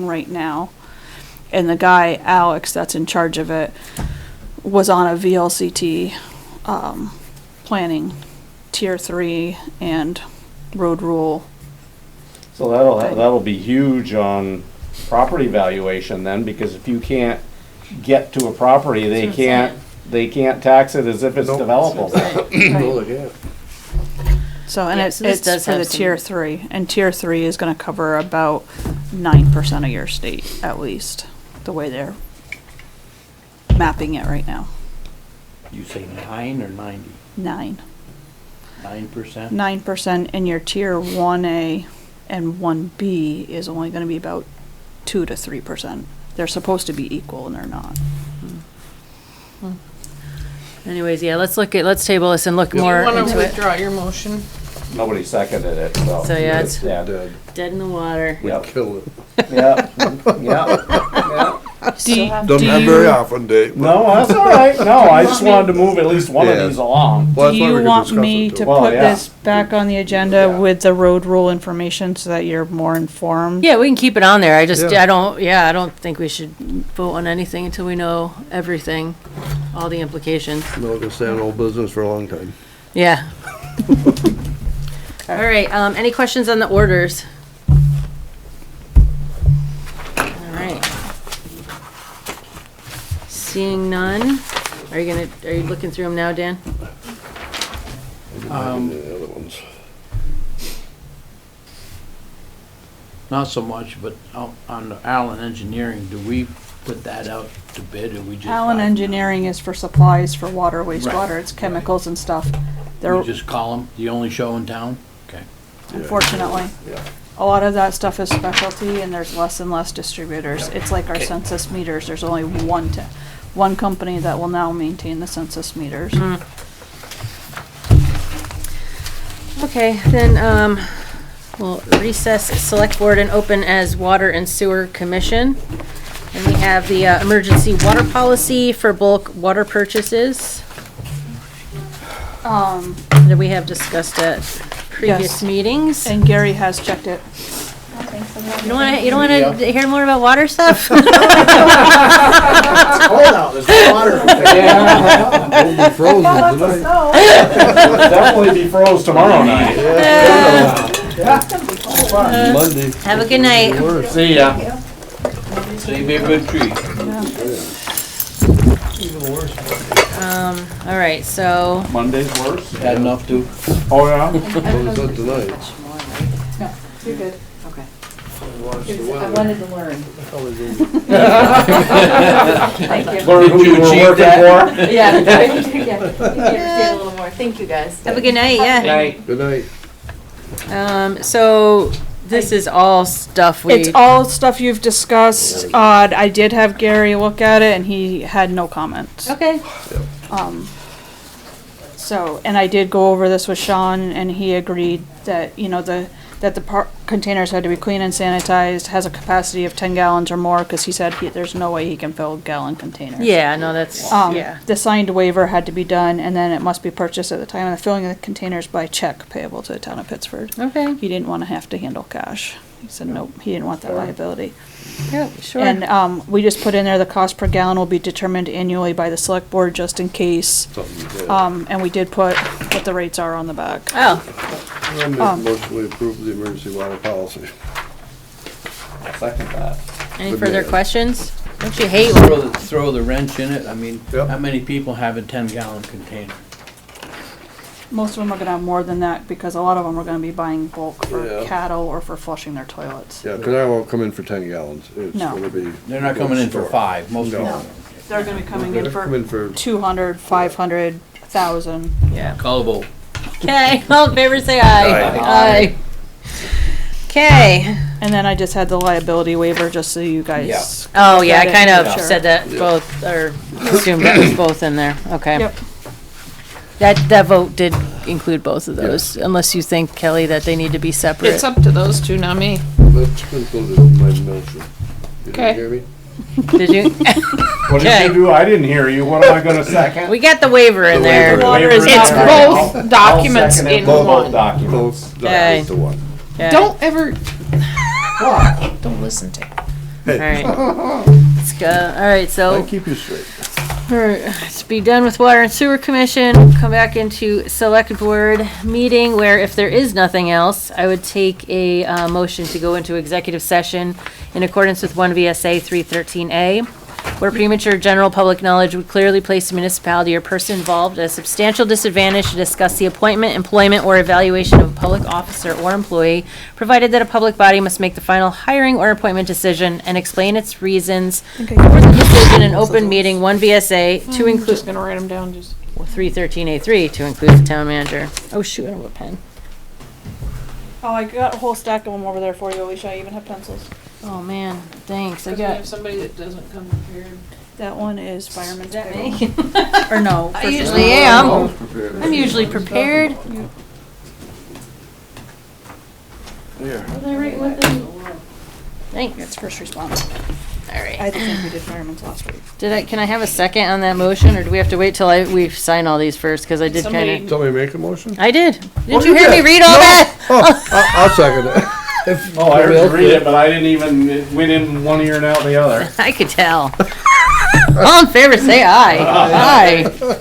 right now. And the guy, Alex, that's in charge of it, was on a VLCT, planning tier 3 and road rule. So that'll be huge on property valuation then, because if you can't get to a property, they can't tax it as if it's Nope. developable. No, they can't. So, and Yeah, it's so this does for have the some- tier 3, and tier 3 is gonna cover about 9% of your state, at least, the way they're mapping it right now. You say 9 or 90? 9%. 9%? 9% in your tier 1A and 1B is only gonna be about 2 to 3%. They're supposed to be equal and they're not. Anyways, yeah, let's table this and look Do you more want to into it. withdraw your motion? Nobody seconded it, so. So, yeah, it's- dead. Dead. Dead in the water. We'd Yep. kill it. Yeah, yeah. Doesn't happen very often, Dave. No, that's all right. No, I just wanted to move at least one Yeah. of these along. Well, Do that's why we you could want discuss me it, too. to Well, put yeah. this back on the agenda Yeah. with the road rule information so that you're more informed? Yeah, we can keep it on there. I just, Yeah. I don't think we should vote on anything until we know everything, all the implications. No, gonna stay in old business for a long time. Yeah. All right, any questions on the orders? All right. Seeing none, Are you looking through them now, Dan? The other ones. Not so much, but on the Allen Engineering, do we put that out to bid, or we just? Allen buy- Engineering is for supplies for water, wastewater, Right, it's chemicals and stuff. They're, We just call them, the only show in town? Okay. unfortunately, Yeah. a lot of that stuff is specialty and there's less and less distributors. It's like our Okay. census meters, there's only one company that will now maintain the census meters. Okay, then, we'll recess select board and open as water and sewer commission. And we have the, emergency water policy for bulk water purchases that we have discussed at previous Yes. meetings. And Gary has checked it. You don't wanna hear more about water stuff? Cold out, there's no water. It'll be frozen tonight. Definitely be froze tomorrow night. Monday. Have a good night. Worse. See ya. Save me a good tree. All right, so, Monday's worse? Had enough to? Oh, yeah? What was that tonight? You're good. I wanted to learn. Thank you. Learn who Did you you were achieve working that? for? Yeah, understand a little more. Thank you, guys. have a good night, yeah. Good night. So, this is all stuff we. It's all stuff you've discussed. I did have Gary look at it and he had no comments. Okay. So, and I did go over this with Sean and he agreed that, that the containers had to be clean and sanitized, has a capacity of 10 gallons or more, cause he said there's no way he can fill gallon containers. Yeah, no, that's, yeah. The signed waiver had to be done and then it must be purchased at the time of the filling of the containers by check payable to the town of Pittsford. Okay, He didn't wanna have to handle cash. He said, nope, he didn't want that liability. yeah, sure. And, we just put in there, the cost per gallon will be determined annually by the select board just in case. Something to do. And we did put what the rates are on the back. Oh, I make a motion we approve the emergency water policy. I'll second that. any Good further man. questions? Don't you hate Throw the wrench in it, I mean, Yep. how many people have a 10-gallon container? Most of them are gonna have more than that because a lot of them are gonna be buying bulk for Yeah. cattle or for flushing their toilets. Yeah, 'cause I won't come in for 10 gallons. It's No. gonna be. They're not coming in for store. 5, most No. people. They're gonna be coming They're in coming for for 200, 500, 1,000. Yeah. Call a vote. Okay, all in favor, say aye. Aye. Aye. Okay. And then I just had the liability waiver just so you guys. Oh, yeah, I Got it. kind of Sure. said that both, or assumed that was both in there. Okay. Yep. That vote did include both of those, unless you think, Kelly, that they need to be separate. It's up to those two, not me. That's included in my motion. You didn't Okay. hear me? Did you? What did Okay. you do? I didn't hear you. What am I gonna second? We got the waiver in The there. waiver. Water is It's not- both I'll documents second it. in Both one. documents. Both Okay. documents to one. Okay. Don't ever, What? don't listen to him. All right. Let's go. All right, I so keep you straight. let's be done with Water and Sewer Commission. Come back into Select Board meeting where if there is nothing else, I would take a motion to go into executive session in accordance with 1 VSA 313A, where premature general public knowledge would clearly place the municipality or person involved at a substantial disadvantage to discuss the appointment, employment, or evaluation of a public officer or employee, provided that a public body must make the final hiring or appointment decision and explain its reasons for the decision in open meeting 1 VSA to include Just gonna write them down, just. 313A3 to include the town manager. Oh shoot, I don't have a pen. Oh, I got a whole stack of them over there for you, Alicia. I even have pencils. Oh man, thanks. I Because we got. have somebody that doesn't come prepared. That one is fireman's Is that payroll. me? Or no. I first usually responder. am. I'm usually prepared. Here. Thanks. It's first response. All right. I think we did fireman's last week. Can I have a second on that motion, or do we have to wait till we sign all these first? Cause I did Somebody- kinda. Somebody make a motion? I did. Didn't Oh, you you hear me did? read all that? Oh, I'll second it. If Oh, I heard nobody else you read did. it, but I didn't even, it went in one ear and out the other. I could tell. All in favor, say aye. Aye.